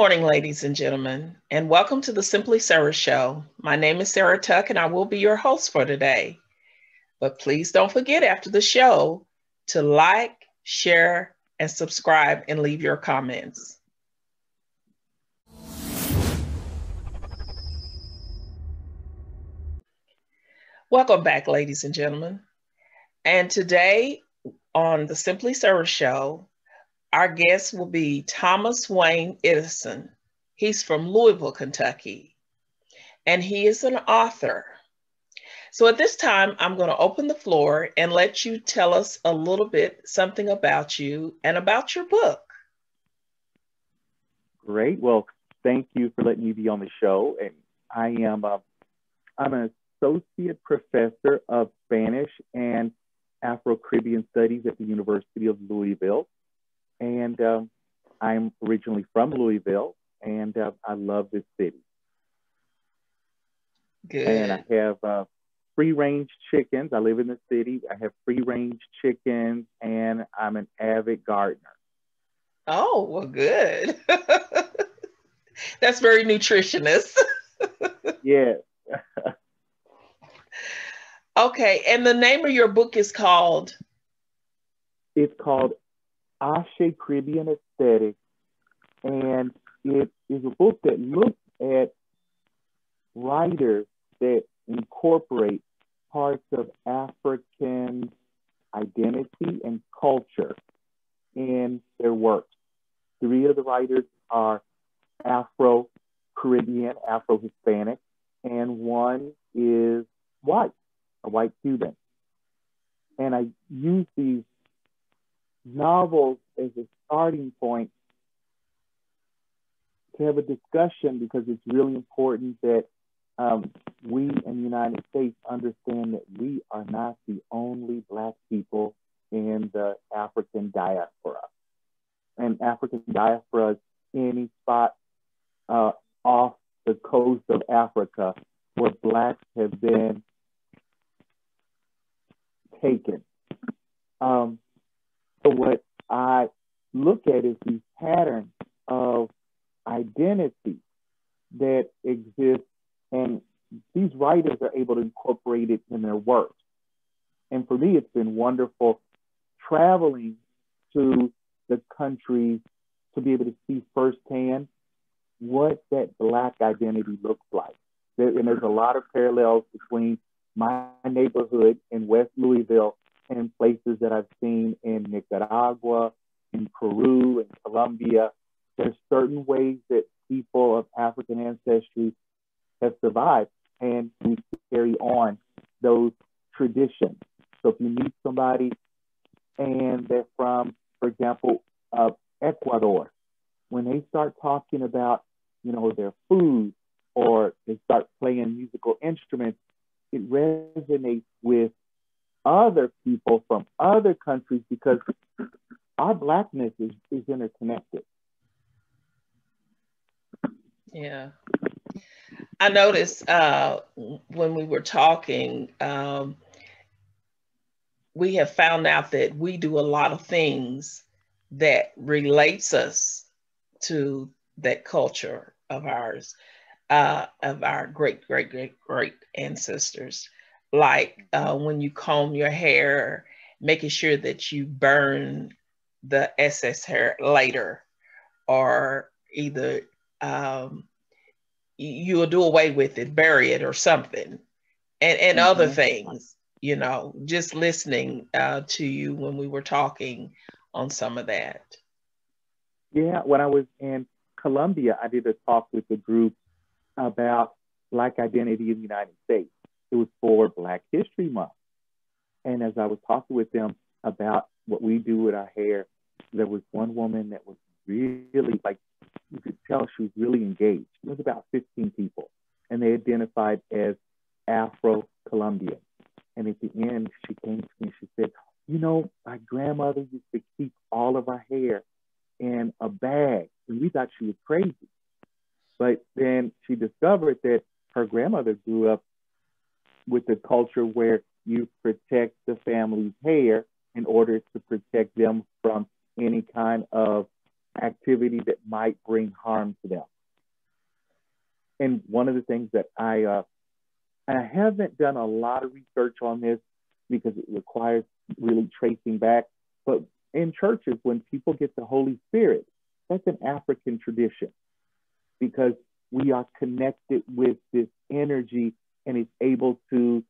morning, ladies and gentlemen, and welcome to the Simply Sarah Show. My name is Sarah Tuck, and I will be your host for today. But please don't forget after the show to like, share, and subscribe and leave your comments. Welcome back, ladies and gentlemen. And today on the Simply Sarah Show, our guest will be Thomas Wayne Edison. He's from Louisville, Kentucky, and he is an author. So at this time, I'm going to open the floor and let you tell us a little bit something about you and about your book. Great. Well, thank you for letting me be on the show. And I'm an associate professor of Spanish and Afro-Caribbean Studies at the University of Louisville. And I'm originally from Louisville, and I love this city. Good. And I have free-range chickens. I live in the city. I have free-range chickens, and I'm an avid gardener. Oh, well, good. That's very nutritious. Yes. Okay, and the name of your book is called? It's called Ashe Caribbean Aesthetics, and it is a book that looks at writers that incorporate parts of African identity and culture in their works. Three of the writers are Afro-Caribbean, Afro-Hispanic, and one is white, a white Cuban. And I use these novels as a starting point to have a discussion, because it's really important that we in the United States understand that we are not the only Black people in the African diaspora. And African diaspora is any spot off the coast of Africa where Blacks have been taken. So what I look at is these patterns of identity that exist, and these writers are able to incorporate it in their work. And for me, it's been wonderful traveling to the countries to be able to see firsthand what that Black identity looks like. And there's a lot of parallels between my neighborhood in West Louisville and places that I've seen in Nicaragua, in Peru, in Colombia. There's certain ways that people of African ancestry have survived, and we carry on those traditions. So if you meet somebody and they're from, for example, Ecuador, when they start talking about, their food, or they start playing musical instruments, it resonates with other people from other countries, because our Blackness is interconnected. Yeah. I noticed when we were talking, we have found out that we do a lot of things that relates us to that culture of ours, of our great ancestors. Like when you comb your hair, making sure that you burn the excess hair later, or either you'll do away with it, bury it or something, and other things, just listening to you when we were talking on some of that. Yeah, when I was in Colombia, I did a talk with a group about Black identity in the United States. It was for Black History Month. And as I was talking with them about what we do with our hair, there was one woman that was really, like, you could tell she was really engaged. It was about 15 people, and they identified as Afro-Colombian. And at the end, she came to me and she said, my grandmother used to keep all of her hair in a bag, and we thought she was crazy. But then she discovered that her grandmother grew up with the culture where you protect the family's hair in order to protect them from any kind of activity that might bring harm to them. And one of the things that I haven't done a lot of research on this because it requires really tracing back, but in churches, when people get the Holy Spirit, that's an African tradition because we are connected with this energy and it's able to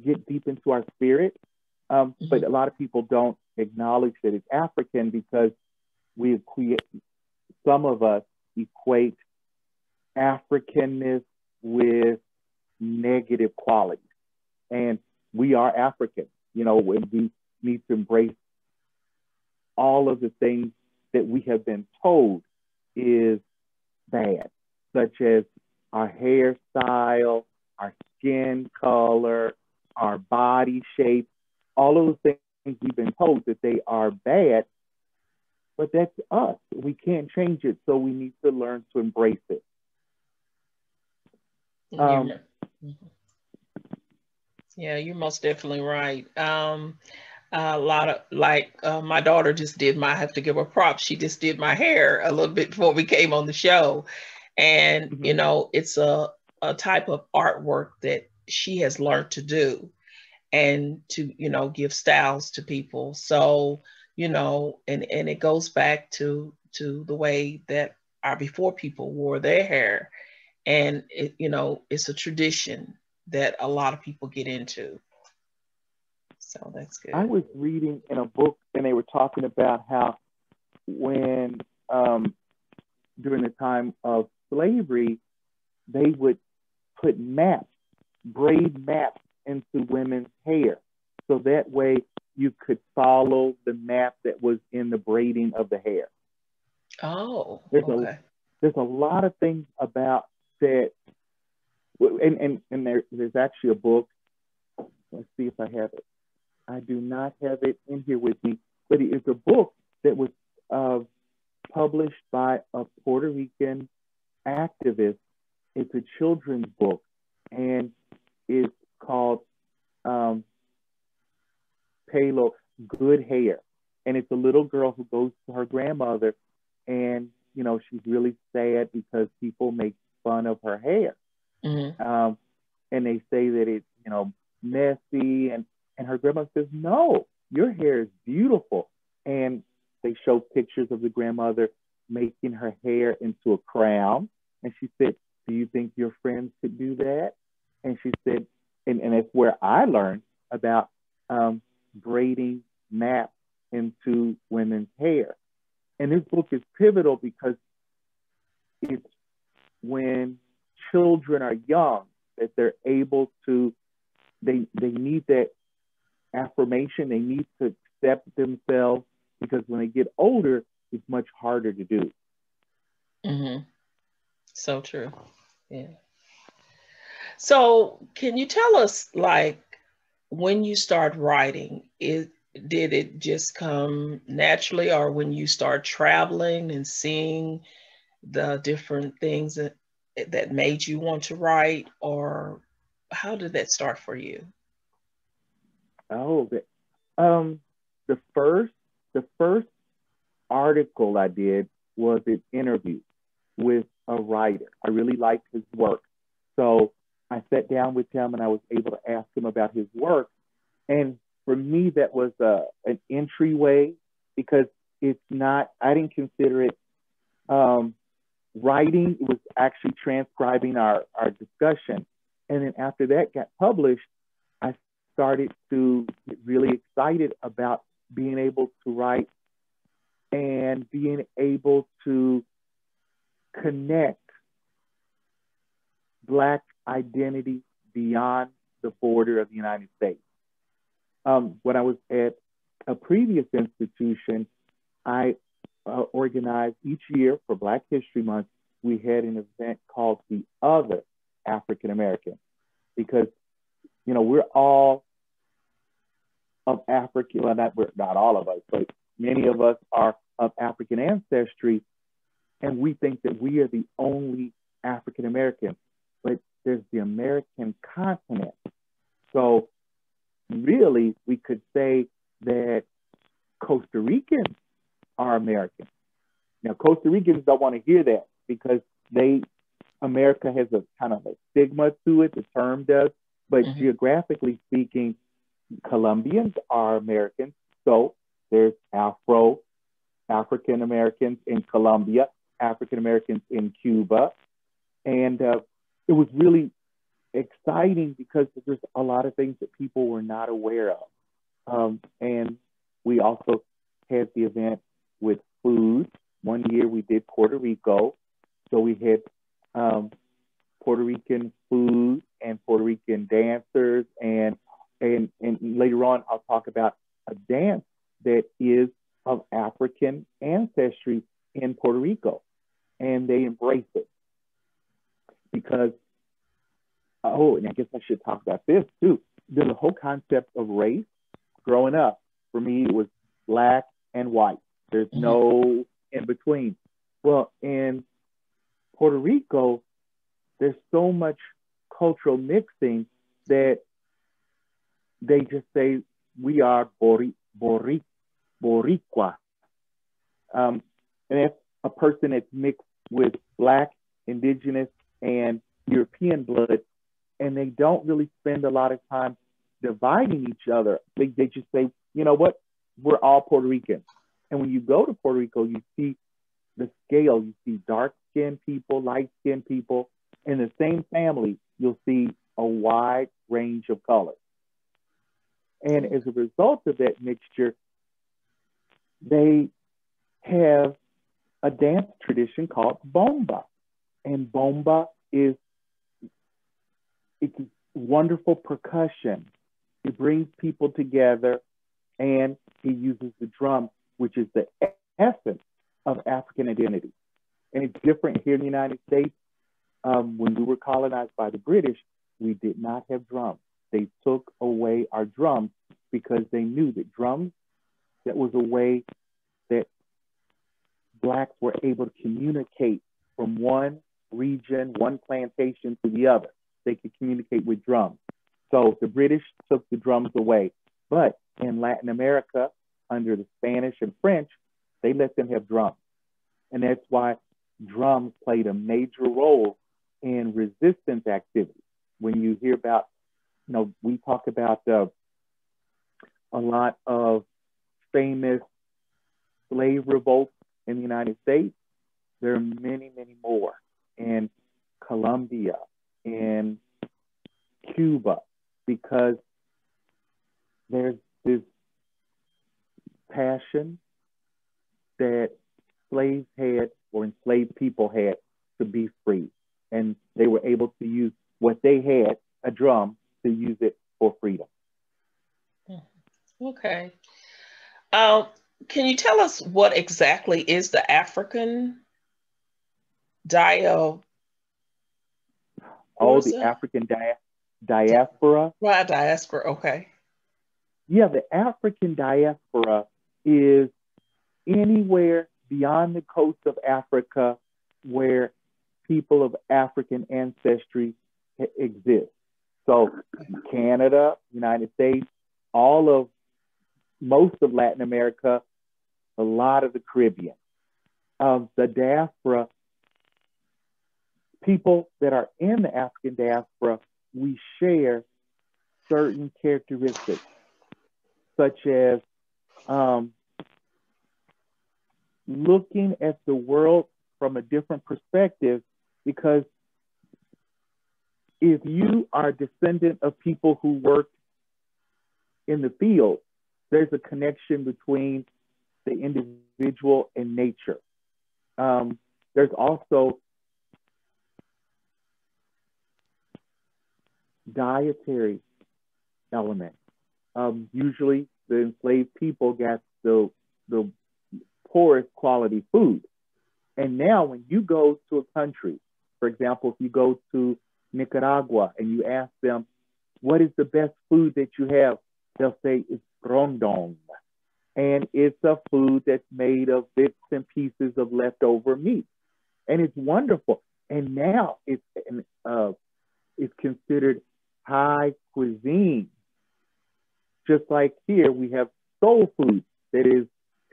get deep into our spirit. But a lot of people don't acknowledge that it's African because some of us equate Africanness with negative qualities. And we are African, and we need to embrace all of the things that we have been told is bad, such as our hairstyle, our skin color, our body shape, all of those things we've been told that they are bad, but that's us. We can't change it, so we need to learn to embrace it. Yeah, you're most definitely right. A lot of my daughter just did I have to give her props. She just did my hair a little bit before we came on the show. And, it's a type of artwork that she has learned to do and to, give styles to people. So, and it goes back to the way that our before people wore their hair. And it's a tradition that a lot of people get into. So that's good. I was reading in a book and they were talking about how when during the time of slavery, they would put braid maps into women's hair. So that way you could follow the map that was in the braiding of the hair. Oh, okay. There's a lot of things about that. And there's actually a book. Let's see if I have it. I do not have it in here with me, but it is a book that was published by a Puerto Rican activist. It's a children's book, and it's called Pelo, Good Hair. And it's a little girl who goes to her grandmother, and, she's really sad because people make fun of her hair. Mm-hmm. And they say that it's, messy, and her grandma says, no, your hair is beautiful. And they show pictures of the grandmother making her hair into a crown. And she said, do you think your friends could do that? And she said, and that's where I learned about braiding maps into women's hair. And this book is pivotal because it's when children are young that they're able to, they need that affirmation. They need to accept themselves because when they get older, it's much harder to do. Mm-hmm. So true. Yeah. So can you tell us, when you start writing, did it just come naturally, or when you start traveling and seeing the different things that made you want to write, or how did that start for you? Oh, the first article I did was an interview with a writer. I really liked his work. So I sat down with him and I was able to ask him about his work. And for me, that was an entryway because it's not, I didn't consider it writing. It was actually transcribing our discussion. And then after that got published, I started to get really excited about being able to write and being able to connect Black identity beyond the border of the United States. When I was at a previous institution, I organized each year for Black History Month, we had an event called The Other African American, because, we're all of African, well, not all of us, but many of us are of African ancestry, and we think that we are the only African Americans, but there's the American continent. So really, we could say that Costa Ricans are Americans. Now, Costa Ricans don't want to hear that because America has a kind of a stigma to it, the term does, but geographically speaking, Colombians are Americans. So there's African Americans in Colombia, African Americans in Cuba. And it was really exciting because there's a lot of things that people were not aware of. And we also had the event with food. One year we did Puerto Rico. So we had Puerto Rican food and Puerto Rican dancers. And later on, I'll talk about a dance that is of African ancestry in Puerto Rico. And they embrace it because, and I guess I should talk about this too. There's a whole concept of race. Growing up, for me, it was black and white. There's no in between. Well, in Puerto Rico, there's so much cultural mixing that they just say we are Boricua. And that's a person that's mixed with black, indigenous, and European blood, and they don't really spend a lot of time dividing each other. They just say, you know what, we're all Puerto Rican. And when you go to Puerto Rico, you see the scale. You see dark-skinned people, light-skinned people. In the same family, you'll see a wide range of colors. And as a result of that mixture, they have a dance tradition called bomba. And bomba it's wonderful percussion. It brings people together, and it uses the drum, which is the essence of African identity. And it's different here in the United States. When we were colonized by the British, we did not have drums. They took away our drums because they knew that drums, that was a way that Blacks were able to communicate from one region, one plantation to the other. They could communicate with drums. So the British took the drums away. But in Latin America, under the Spanish and French, they let them have drums. And that's why drums played a major role in resistance activity. When you hear about, we talk about a lot of famous slave revolts in the United States. There are many, many more in Colombia, in Cuba, because there's this passion that slaves had, or enslaved people had, to be free. And they were able to use what they had, a drum, to use it for freedom. Okay. Can you tell us what exactly is the African diaspora? Oh, the African diaspora? Right, diaspora, okay. Yeah, the African diaspora is anywhere beyond the coast of Africa where people of African ancestry exist. So Canada, United States, most of Latin America, a lot of the Caribbean. The diaspora, people that are in the African diaspora, we share certain characteristics, such as looking at the world from a different perspective, because if you are a descendant of people who worked in the field, there's a connection between the individual and nature. There's also dietary element. Usually the enslaved people got the poorest quality food. And now when you go to a country, for example, if you go to Nicaragua and you ask them, what is the best food that you have? They'll say it's rondon. And it's a food that's made of bits and pieces of leftover meat. And it's wonderful. And now it's considered high cuisine. Just like here, we have soul food that is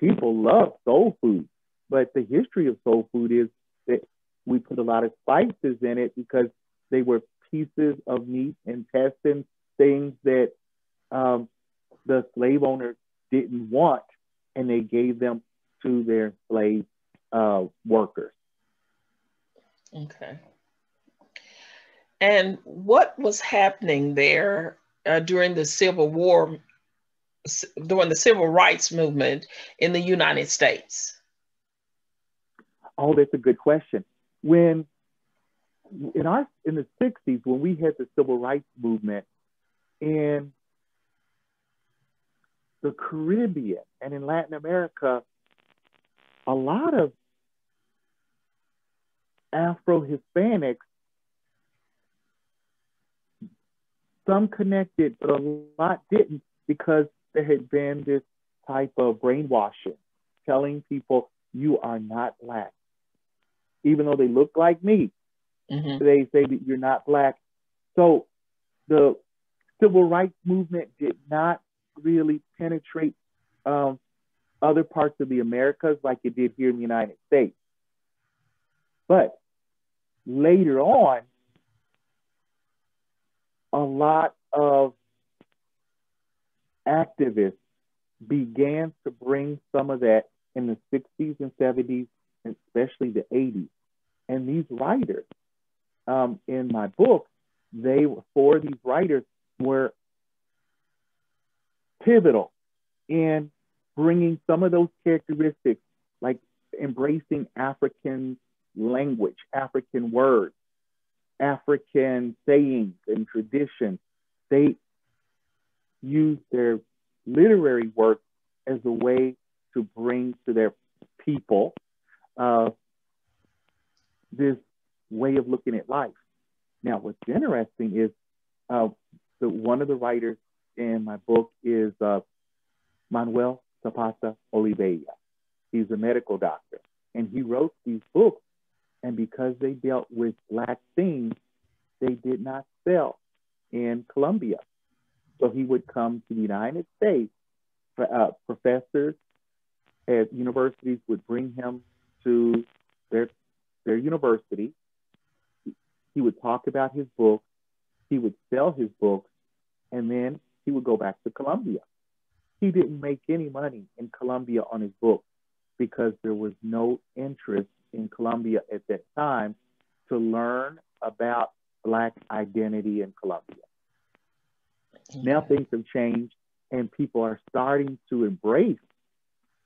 people love soul food, but the history of soul food is that we put a lot of spices in it because they were pieces of meat, intestines, things that the slave owners didn't want, and they gave them to their slave workers. Okay. And what was happening there during the Civil War, during the Civil Rights Movement in the United States? Oh, that's a good question. When in the 60s, when we had the Civil Rights Movement in the Caribbean and in Latin America, a lot of Afro-Hispanics, some connected, but a lot didn't, because there had been this type of brainwashing, telling people you are not Black. Even though they look like me, they say that you're not Black. So the Civil Rights Movement did not really penetrate other parts of the Americas like it did here in the United States. But later on, a lot of activists began to bring some of that in the 60s and 70s, and especially the 80s. And these writers, in my book, four of these writers were pivotal in bringing some of those characteristics, like embracing African language, African words, African sayings and traditions. They used their literary work as a way to bring to their people this way of looking at life. Now, what's interesting is one of the writers in my book is Manuel Zapata Oliveira. He's a medical doctor, and he wrote these books, and because they dealt with Black themes, they did not sell in Colombia. So he would come to the United States. Professors at universities would bring him to their university. He would talk about his books. He would sell his books, and then he would go back to Colombia. He didn't make any money in Colombia on his books because there was no interest in Colombia at that time to learn about Black identity in Colombia. Now things have changed, and people are starting to embrace.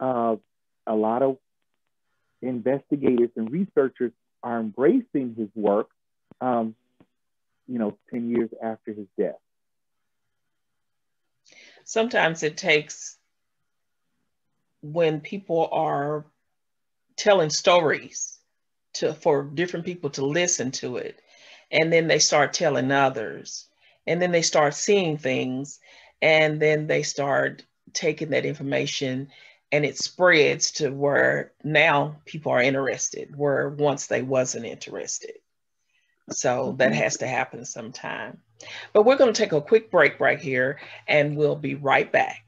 A lot of investigators and researchers are embracing his work, 10 years after his death. Sometimes it takes, when people are telling stories for different people to listen to it, and then they start telling others, and then they start seeing things, and then they start taking that information, and it spreads to where now people are interested, where once they wasn't interested. So that has to happen sometime. But we're going to take a quick break right here, and we'll be right back.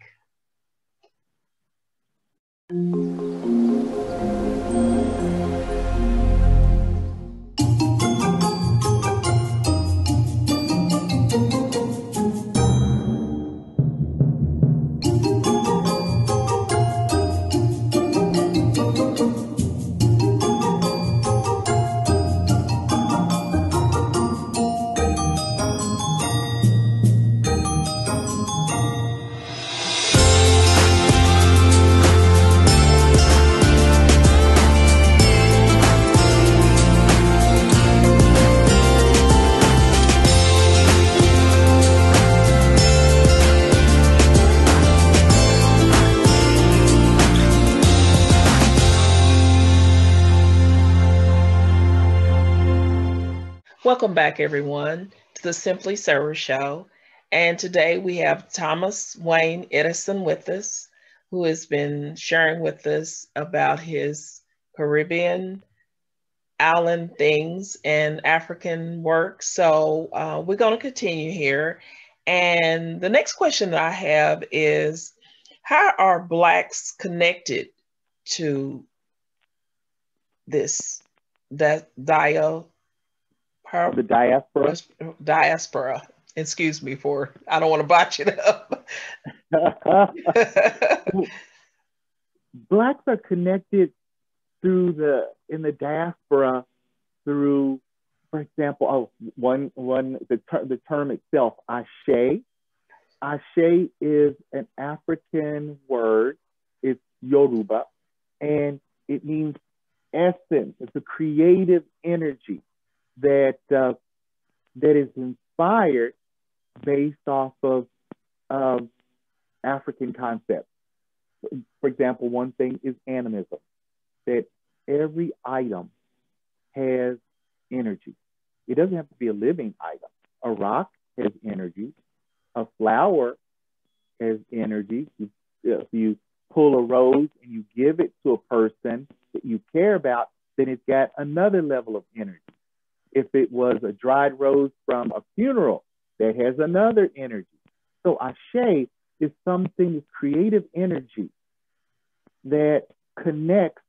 Welcome back, everyone, to the Simply Server Show. And today we have Thomas Wayne Edison with us, who has been sharing with us about his Caribbean island things and African work. So we're going to continue here. And the next question that I have is, how are Blacks connected to this that The diaspora. diaspora. Excuse me for, I don't want to botch it up. Blacks are connected in the diaspora through, for example, the term itself, ashe. Ashe is an African word. It's Yoruba, and it means essence. It's a creative energy that is inspired based off of African concepts. For example, one thing is animism, that every item has energy. It doesn't have to be a living item. A rock has energy. A flower has energy. If you pull a rose and you give it to a person that you care about, then it's got another level of energy. If it was a dried rose from a funeral, that has another energy. So ashe is something with creative energy that connects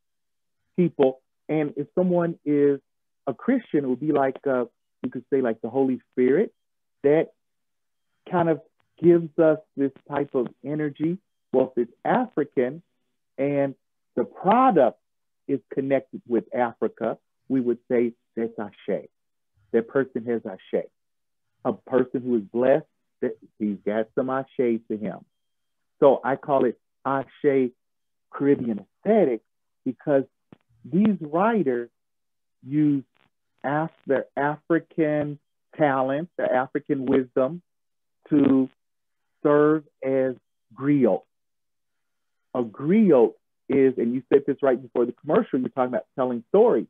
people. And if someone is a Christian, it would be like, you could say like the Holy Spirit, that kind of gives us this type of energy. Well, if it's African and the product is connected with Africa, we would say that's ashe. That person has ashe. A person who is blessed, that he's got some ashe to him. So I call it ashe Caribbean aesthetic because these writers use their African talent, their African wisdom to serve as griot. A griot is, and you said this right before the commercial, you're talking about telling stories.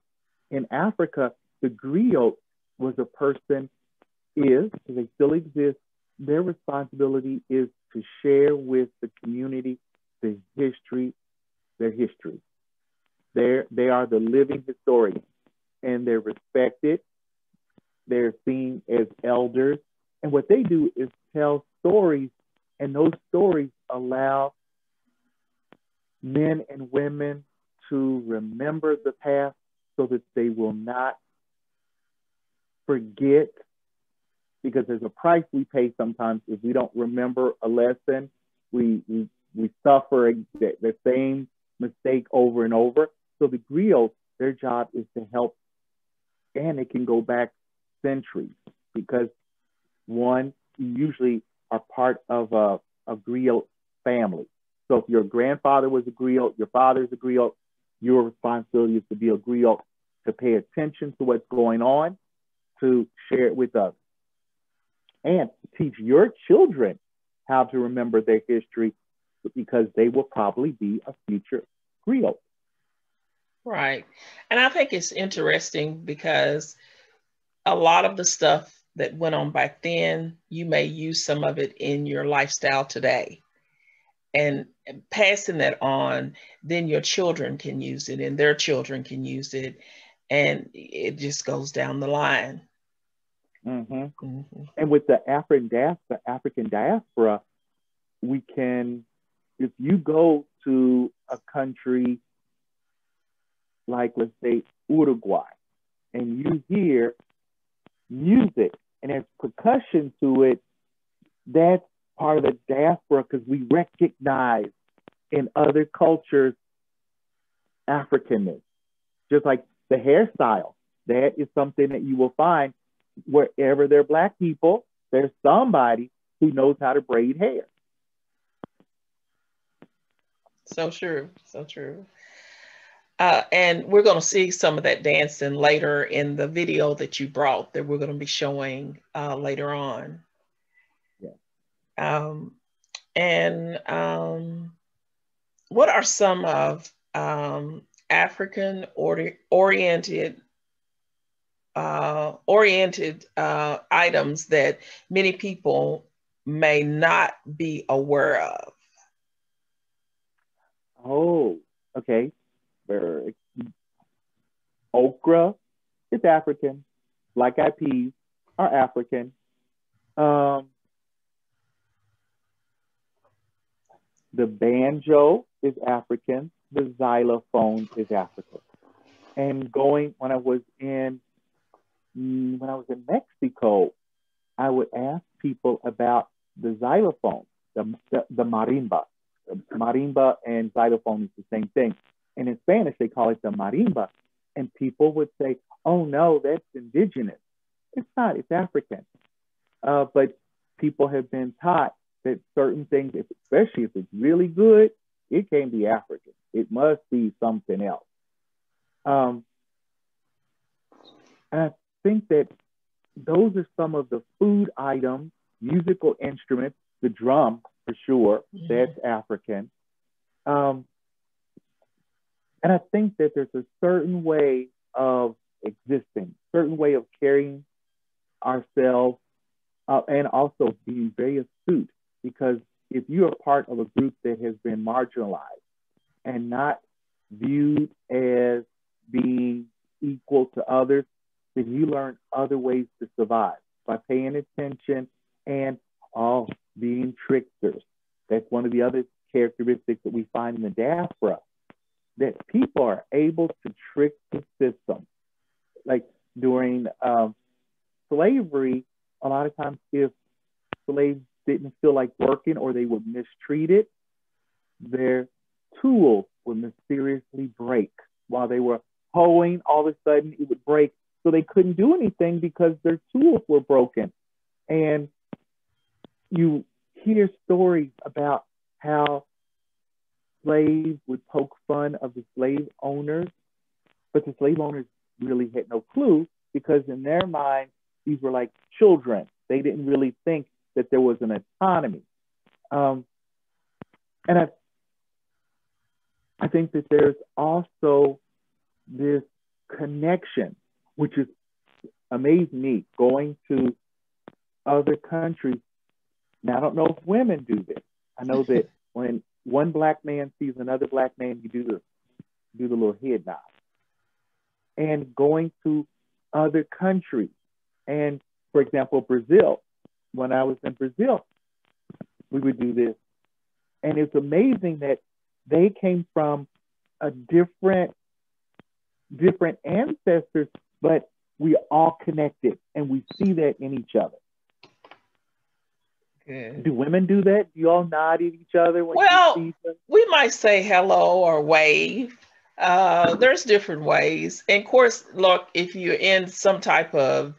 In Africa, the griot was a person, because they still exist, their responsibility is to share with the community their history. They are the living historians, and they're respected. They're seen as elders. And what they do is tell stories, and those stories allow men and women to remember the past so that they will not forget, because there's a price we pay sometimes if we don't remember a lesson. We suffer the same mistake over and over. So the griots, their job is to help, and it can go back centuries, because one, you usually are part of a griot family. So if your grandfather was a griot, your father's a griot, your responsibility is to be a griot, to pay attention to what's going on, to share it with others, and teach your children how to remember their history, because they will probably be a future griot. Right. And I think it's interesting because a lot of the stuff that went on back then, you may use some of it in your lifestyle today. And passing that on, then your children can use it and their children can use it. And it just goes down the line. Mm-hmm. Mm-hmm. And with the African diaspora, we can, if you go to a country like, let's say, Uruguay, and you hear music and there's percussion to it, that's part of the diaspora, because we recognize in other cultures Africanness. Just like the hairstyle, that is something that you will find wherever there are Black people, there's somebody who knows how to braid hair. So true, so true. And we're going to see some of that dancing later in the video that you brought that we're going to be showing later on. Yeah. What are some of African oriented items that many people may not be aware of? Oh, okay. Okra is African. Black-eyed peas are African. The banjo is African. the xylophone is African. And going when I was in Mexico, I would ask people about the xylophone, the marimba. Marimba and xylophone is the same thing. And in Spanish, they call it the marimba. And people would say, oh, no, that's indigenous. It's not, it's African. But people have been taught that certain things, especially if it's really good, it can't be African. It must be something else. And I think that those are some of the food items, musical instruments, the drum for sure, that's African. And I think that there's a certain way of existing, certain way of carrying ourselves, and also being very astute, because if you are part of a group that has been marginalized and not viewed as being equal to others, then you learn other ways to survive by paying attention and being tricksters. That's one of the other characteristics that we find in the diaspora, that people are able to trick the system. Like during slavery, a lot of times if slaves didn't feel like working or they were mistreated, their tools would mysteriously break. While they were hoeing, all of a sudden it would break. So they couldn't do anything because their tools were broken. And you hear stories about how slaves would poke fun of the slave owners, but the slave owners really had no clue, because in their mind, these were like children. They didn't really think that there was an autonomy. And I think that there's also this connection, which is amazed me going to other countries. Now, I don't know if women do this. I know that when one black man sees another black man, you do the little head nod. And going to other countries, and for example, Brazil. When I was in Brazil, we would do this, and it's amazing that they came from a different ancestors, but we are all connected, and we see that in each other. Good. Do women do that? Do you all nod at each other when you see them? We might say hello or wave. There's different ways. And of course, look, if you're in some type of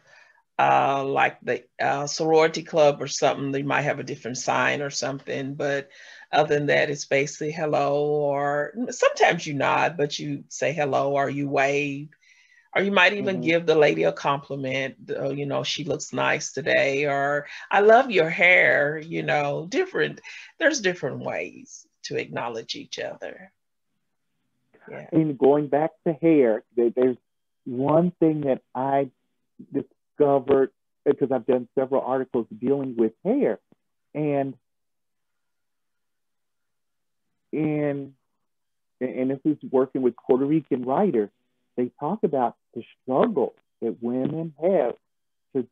like the sorority club or something, they might have a different sign or something. But other than that, it's basically hello, or sometimes you nod, but you say hello or you wave. Or you might even give the lady a compliment, you know, she looks nice today, or I love your hair, you know, there's different ways to acknowledge each other. Yeah. And going back to hair, there's one thing that I discovered, because I've done several articles dealing with hair, and this is working with Puerto Rican writers. They talk about the struggle that women have to,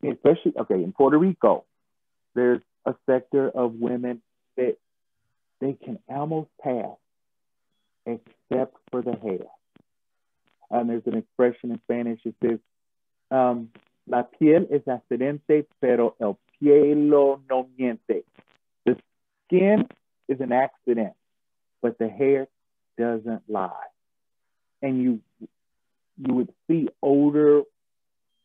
especially, in Puerto Rico, there's a sector of women that they can almost pass except for the hair. And there's an expression in Spanish that says, la piel es accidente, pero el pelo no miente. The skin is an accident, but the hair doesn't lie. And you would see older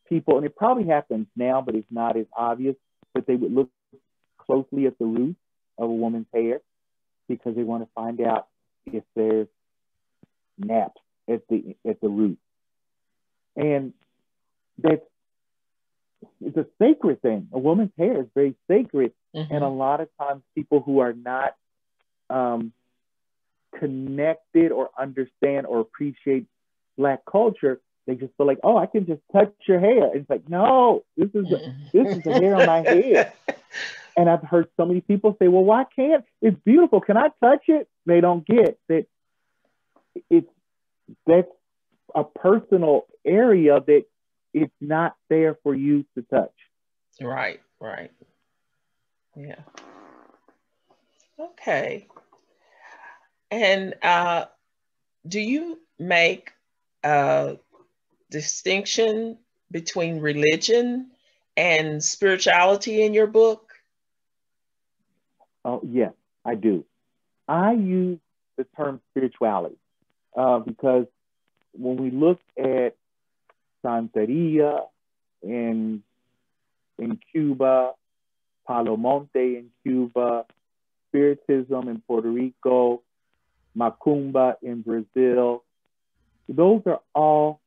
people, and it probably happens now, but it's not as obvious, but they would look closely at the roots of a woman's hair because they want to find out if there's naps at the root. And it's a sacred thing. A woman's hair is very sacred. And a lot of times people who are not connected or understand or appreciate Black culture, they just feel like, oh, I can just touch your hair. And it's like, no, this is the hair on my head. And I've heard so many people say, well, why can't? It's beautiful. Can I touch it? They don't get that that's a personal area that it's not there for you to touch. Right. Yeah. Okay. And do you make a distinction between religion and spirituality in your book? Oh, yes, I do. I use the term spirituality because when we look at Santeria in Cuba, Palo Monte in Cuba, Spiritism in Puerto Rico, Macumba in Brazil, those are all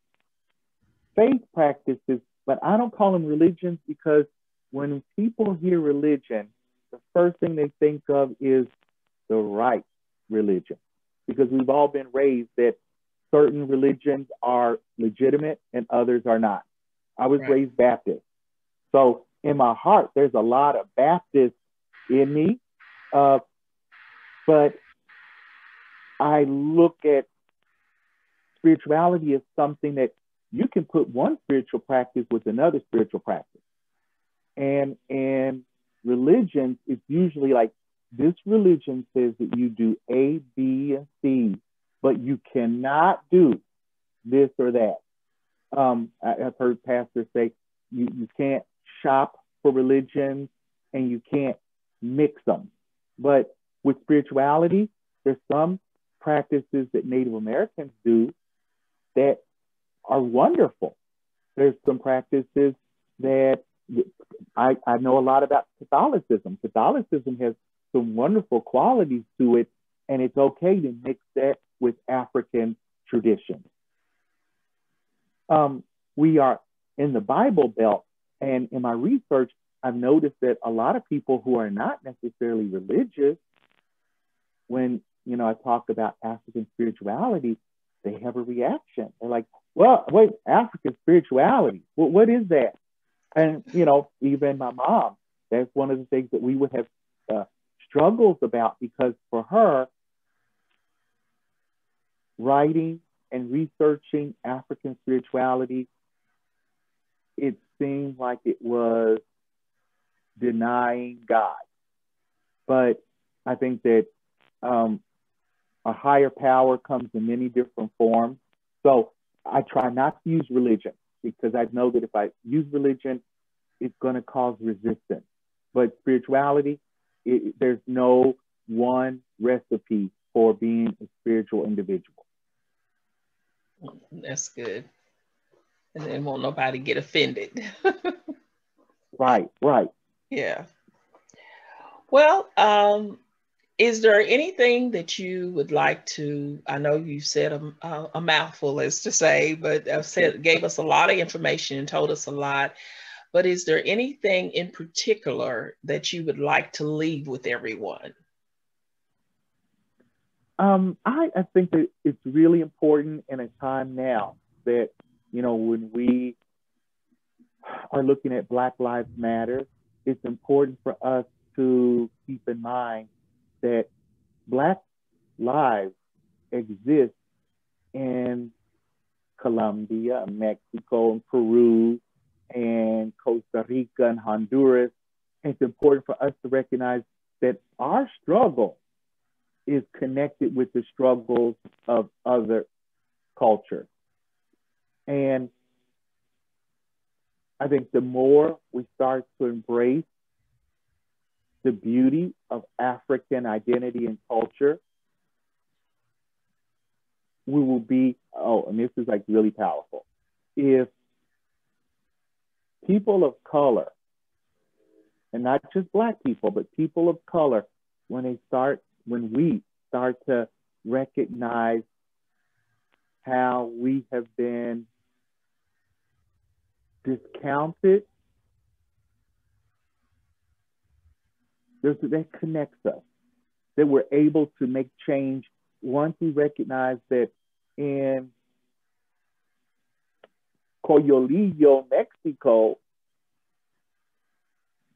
faith practices, but I don't call them religions because when people hear religion, the first thing they think of is the right religion because we've all been raised that certain religions are legitimate and others are not. I was Right. raised Baptist. So in my heart, there's a lot of Baptist in me. Uh, but I look at spirituality as something that you can put one spiritual practice with another spiritual practice. And religions, it's usually like this religion says that you do A, B, and C, but you cannot do this or that. I've heard pastors say you can't shop for religions and you can't mix them. But with spirituality, there's some practices that Native Americans do that are wonderful. There's some practices that I know a lot about Catholicism. Catholicism has some wonderful qualities to it, and it's okay to mix that with African traditions. We are in the Bible Belt, and in my research, I've noticed that a lot of people who are not necessarily religious, when I talk about African spirituality, they have a reaction. They're like, "Well, wait, African spirituality? Well, what is that?" And even my mom, that's one of the things that we would have struggles about because for her, writing and researching African spirituality, it seemed like it was denying God. But I think that a higher power comes in many different forms. So I try not to use religion because I know that if I use religion, it's going to cause resistance. But spirituality, there's no one recipe for being a spiritual individual. That's good. And then won't nobody get offended. Right, right. Yeah. Well, is there anything that you would like to? I know you said a mouthful, as to say, but gave us a lot of information and told us a lot. But is there anything in particular that you would like to leave with everyone? I think that it's really important in a time now that, when we are looking at Black Lives Matter, it's important for us to keep in mind that Black lives exist in Colombia, Mexico, and Peru, and Costa Rica and Honduras. And it's important for us to recognize that our struggle is connected with the struggles of other cultures. And I think the more we start to embrace the beauty of African identity and culture, we will be, and this is like really powerful. If people of color, and not just Black people, but people of color, when we start to recognize how we have been discounted, that connects us, that we're able to make change once we recognize that in Coyolillo, Mexico,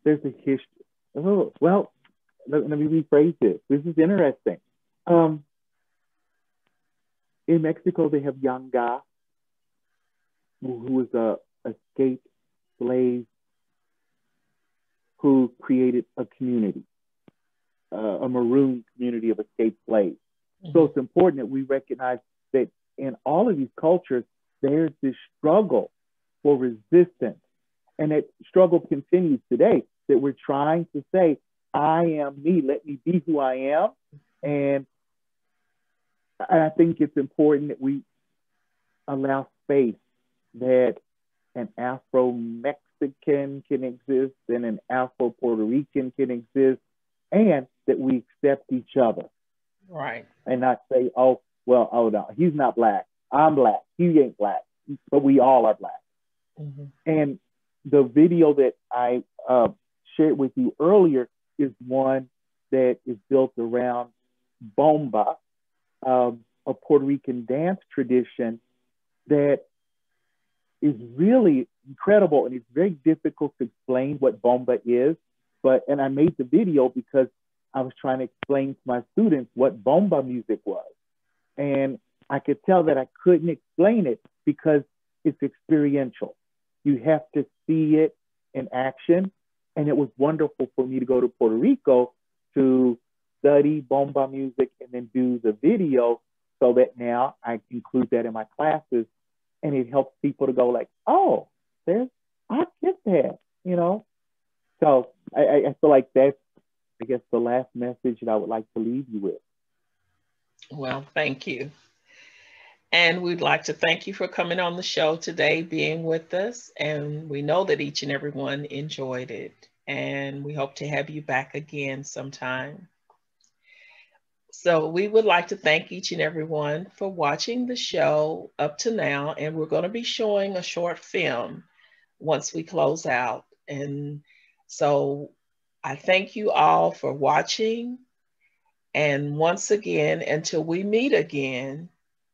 there's a history. Oh, well, let me rephrase this. This is interesting. In Mexico, they have Yanga, who was a escaped slave who created a community, a maroon community of escaped slaves. So it's important that we recognize that in all of these cultures, there's this struggle for resistance. And that struggle continues today, that we're trying to say, I am me, let me be who I am. And I think it's important that we allow space, that an Afro-Mexican can exist and an Afro-Puerto Rican can exist, and that we accept each other. Right. And not say, oh, well, oh no, he's not black. I'm black. He ain't black. But we all are black. Mm-hmm. And the video that I shared with you earlier is one that is built around bomba, a Puerto Rican dance tradition that is really incredible. And it's very difficult to explain what bomba is. And I made the video because I was trying to explain to my students what bomba music was. And I could tell that I couldn't explain it because it's experiential. You have to see it in action. And it was wonderful for me to go to Puerto Rico to study bomba music and then do the video, so that now I include that in my classes. And it helps people to go like, oh, I get that, you know? So I feel like that's, I guess, the last message that I would like to leave you with. Well, thank you. And we'd like to thank you for coming on the show today, being with us. And we know that each and every one enjoyed it. And we hope to have you back again sometime. So we would like to thank each and every one for watching the show up to now. And we're going to be showing a short film once we close out. And so I thank you all for watching. And once again, until we meet again,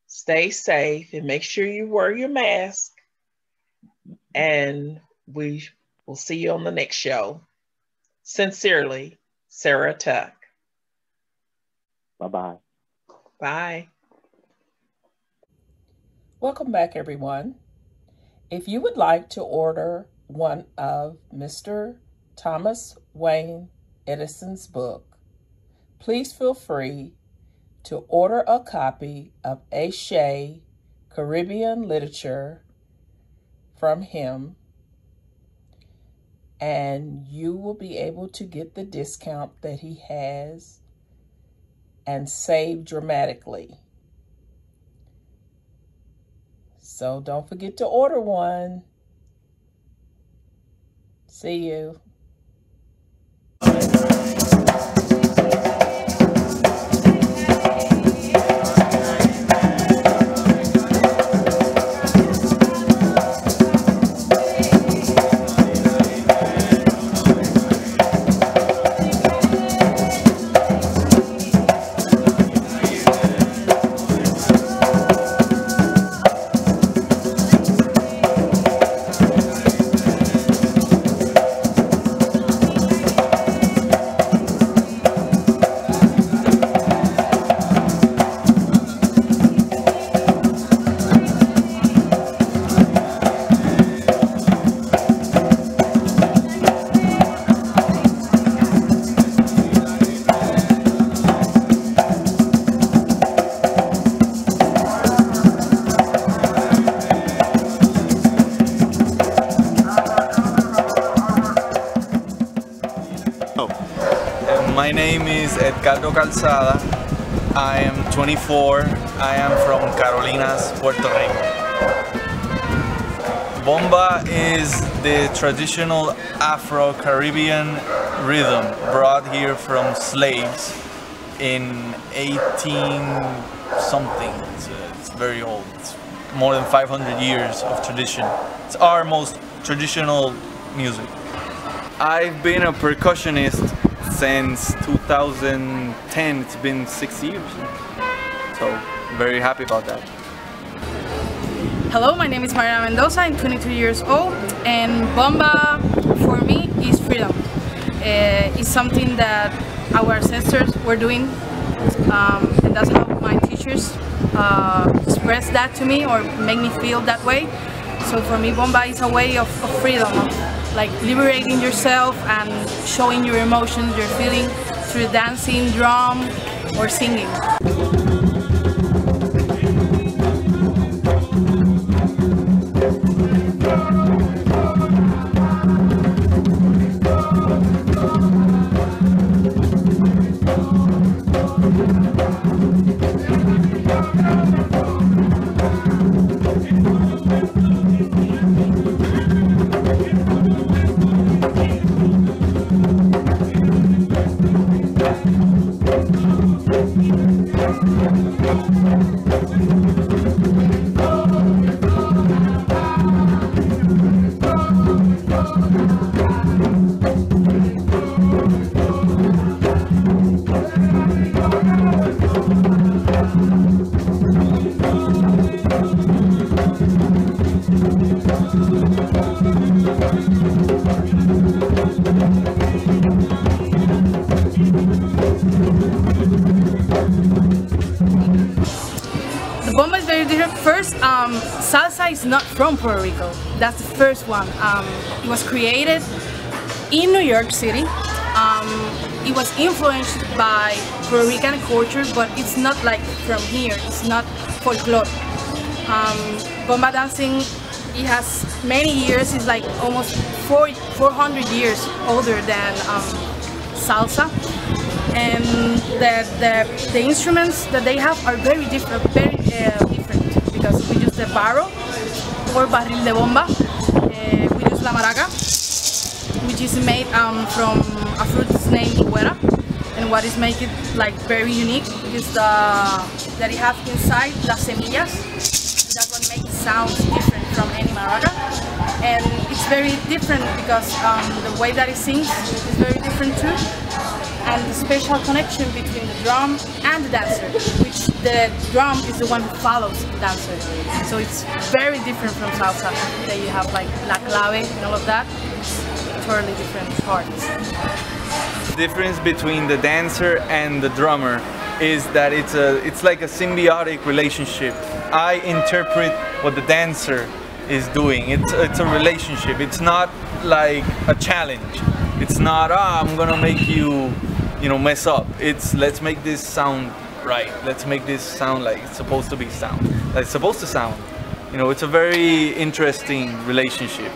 stay safe and make sure you wear your mask. And we will see you on the next show. Sincerely, Sarah Tuck. Bye-bye. Bye. Welcome back, everyone. If you would like to order one of Mr. Thomas Wayne Edison's book, please feel free to order a copy of Ache Caribbean Literature from him, and you will be able to get the discount that he has and save dramatically. So don't forget to order one. See you. My name is Edgardo Calzada. I am 24. I am from Carolinas, Puerto Rico. Bomba is the traditional Afro-Caribbean rhythm brought here from slaves in 18-something. It's very old. It's more than 500 years of tradition. It's our most traditional music. I've been a percussionist since 2010. It's been 6 years, so very happy about that. Hello, my name is Maria Mendoza. I'm 22 years old, and bomba for me is freedom. It's something that our ancestors were doing, and that's how my teachers express that to me or make me feel that way. So for me, bomba is a way of freedom, of like liberating yourself and showing your emotions, your feeling through dancing, drum, or singing. Salsa is not from Puerto Rico. That's the first one. It was created in New York City. It was influenced by Puerto Rican culture, but it's not like from here. It's not folklore. Bomba dancing, it has many years. It's like almost 400 years older than salsa. And the instruments that they have are very different, because we use the barro or barril de bomba. We use la maraca, which is made from a fruit named higuera. And what is make it like very unique is that it has inside las semillas. That's what makes it sound different from any maraca. And it's very different because the way that it sings is very different too. And the special connection between the drum and the dancer, which the drum is the one who follows the dancer. So it's very different from salsa, that you have like la clave and all of that. It's totally different parts. The difference between the dancer and the drummer is that it's like a symbiotic relationship. I interpret what the dancer is doing. It's a relationship. It's not like a challenge. It's not, I'm gonna make you mess up. It's, let's make this sound right. Let's make this sound like it's supposed to be sound. Like it's supposed to sound. It's a very interesting relationship.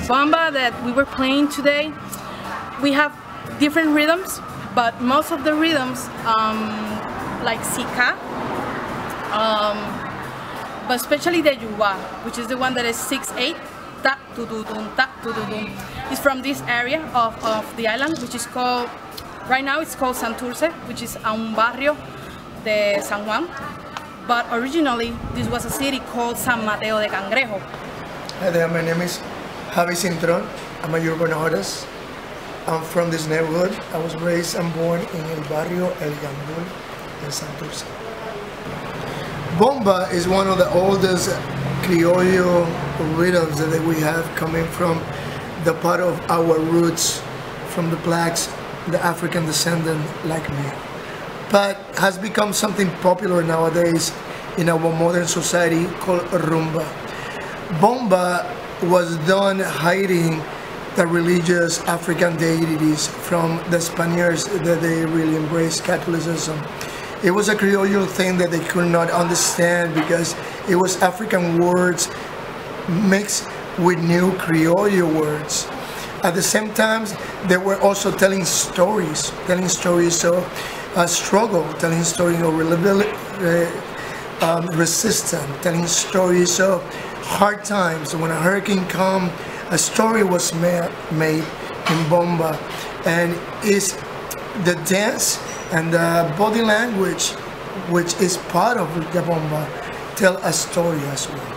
Bomba that we were playing today, we have different rhythms, but most of the rhythms, like Sika, but especially the Yuwa, which is the one that is 6/8, ta tu tu dum ta tu tu dum, is from this area of the island, which is called, right now it's called Santurce, which is un barrio de San Juan, but originally this was a city called San Mateo de Cangrejo. Hi there, my name is Javi Cintron. I'm a urban artist. I'm from this neighborhood. I was raised and born in El Barrio El Gandul in Santurce. Bomba is one of the oldest criollo rhythms that we have coming from the part of our roots, from the blacks, the African descendant like me. But has become something popular nowadays in our modern society called rumba. Bomba was done hiding the religious African deities from the Spaniards that they really embraced Catholicism. It was a Creole thing that they could not understand because it was African words mixed with new Creole words. At the same time, they were also telling stories of a struggle, telling stories of resistance, telling stories of hard times. When a hurricane came, a story was made in Bomba, and it's the dance and the body language, which is part of the Bomba, tell a story as well.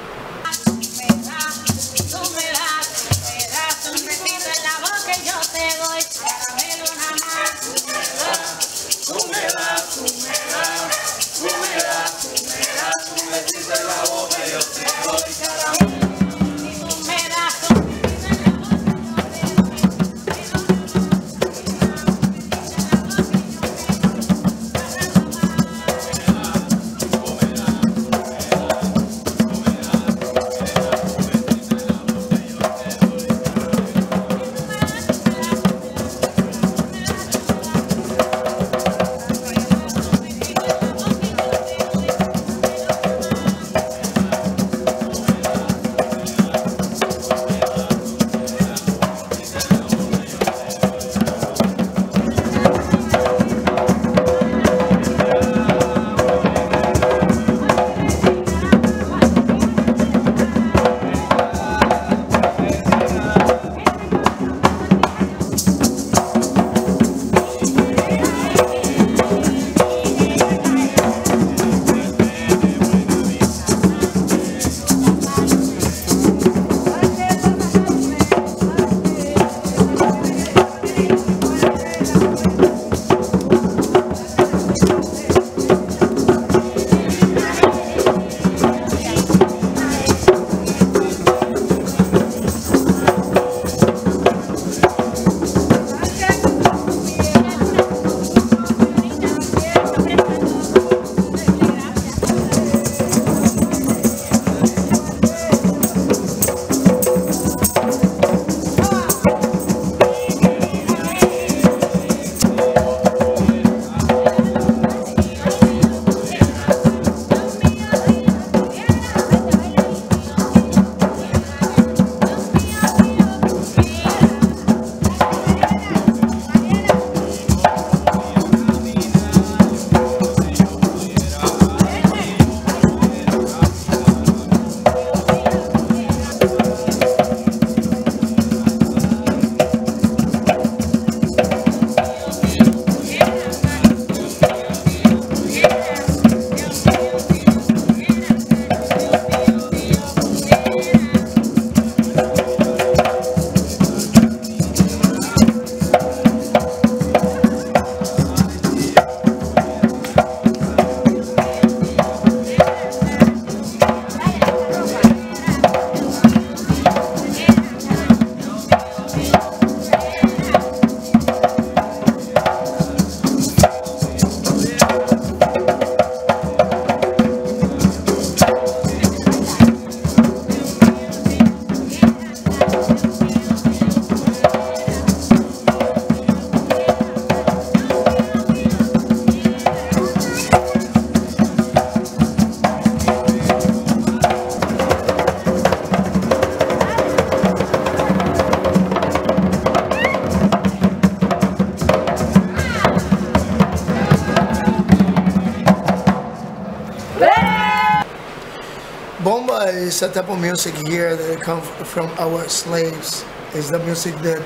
is a type of music here that comes from our slaves. It's the music that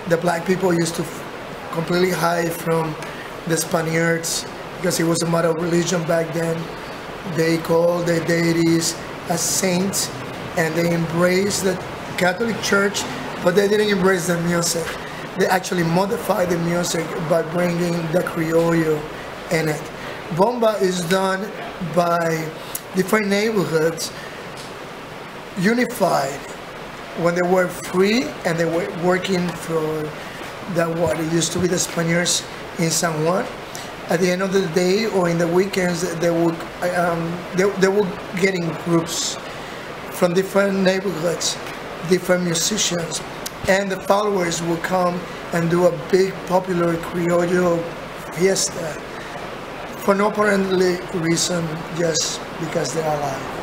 the black people used to completely hide from the Spaniards because it was a matter of religion back then. They called their deities as saints, and they embraced the Catholic Church, but they didn't embrace the music. They actually modified the music by bringing the criollo in it. Bomba is done by different neighborhoods unified when they were free and they were working for what it used to be the Spaniards in San Juan. At the end of the day or in the weekends, they would get in groups from different neighborhoods, different musicians, and the followers would come and do a big popular criollo fiesta for no apparently reason, just because they're alive.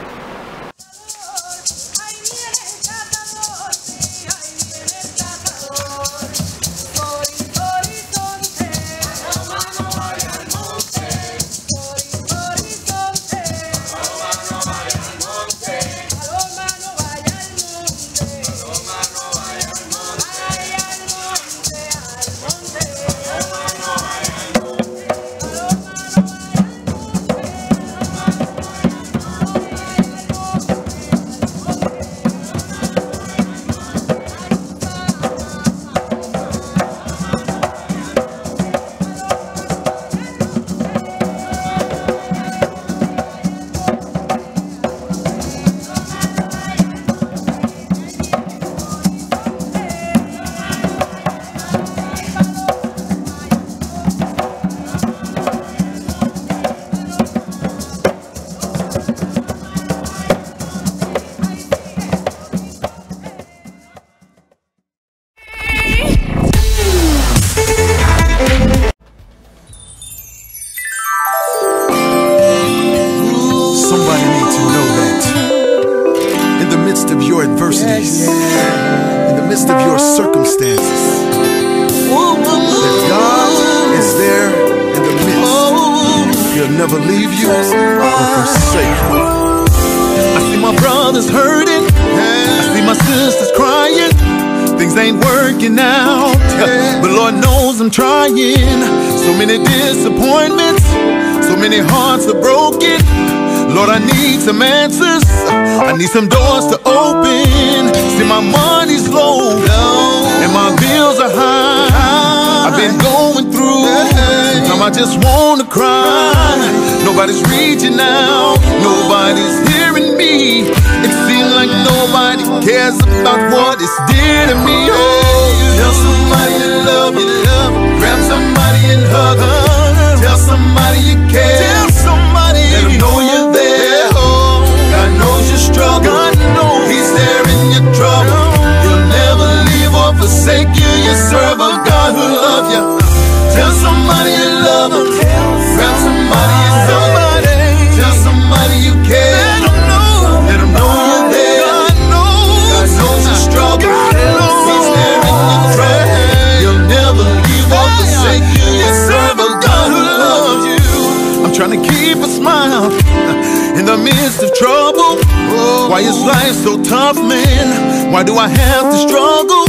Adversities, in the midst of your circumstances, that God is there in the midst. He'll never leave you or forsake you. I see my brothers hurting, I see my sisters crying. Things ain't working out, but Lord knows I'm trying. So many disappointments, so many hearts are broken. Lord, I need some answers, I need some doors to open. See, my money's low, and my bills are high. I've been going through, sometimes I just wanna cry. Nobody's reaching out, nobody's hearing me. It seems like nobody cares about what is dear to me. Oh, tell somebody you love you, grab somebody and hug them. Tell somebody you care, tell somebody, let them know you're there. God knows your struggle, God knows He's there in your trouble. He'll never leave or forsake you. You serve a God who loves you. Tell somebody you love them, grab somebody and hug them. Tell somebody you care, let them know you're there. God knows your struggle, He's there in your trouble. He'll never leave or forsake you. You serve a God who loves you. I'm trying to keep a smile in the midst of trouble. Why is life so tough, man? Why do I have to struggle?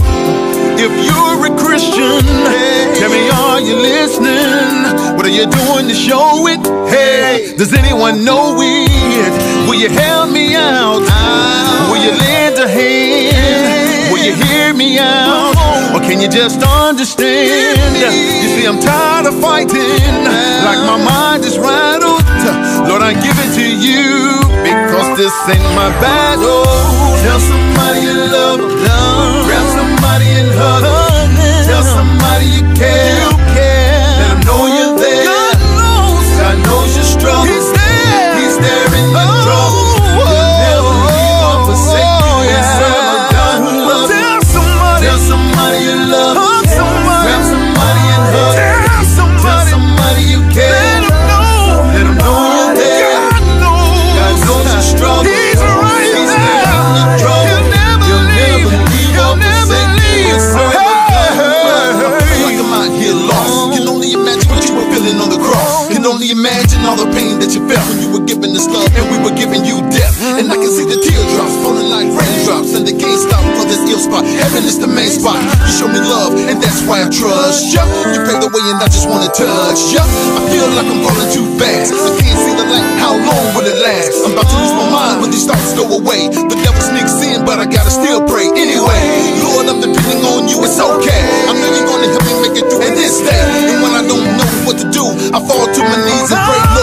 If you're a Christian, tell me, are you listening? What are you doing to show it? Hey, does anyone know it? Will you help me out? Will you lend a hand? Will you hear me out? Or can you just understand? You see, I'm tired of fighting, like my mind is rattled. Lord, I give it to you, because this ain't my battle. Tell somebody you love them, grab somebody and hug them. Tell somebody you care, let them know you're there. God knows your struggle, He's there in your trouble. He'll never leave or forsake you. You serve a God who loves you. Tell somebody you love them, grab somebody and hug them. Tell somebody you care, let them know you're there. God knows your struggle, He's there in your trouble. He'll spot. Heaven is the main spot. You show me love, and that's why I trust ya. You pave the way, and I just wanna touch ya. I feel like I'm falling too fast. I can't see the light. How long will it last? I'm about to lose my mind when these thoughts go away. The devil sneaks in, but I gotta still pray anyway. Lord, I'm depending on you. It's okay. I know you're gonna help me make it through in this day. And when I don't know what to do, I fall to my knees and pray.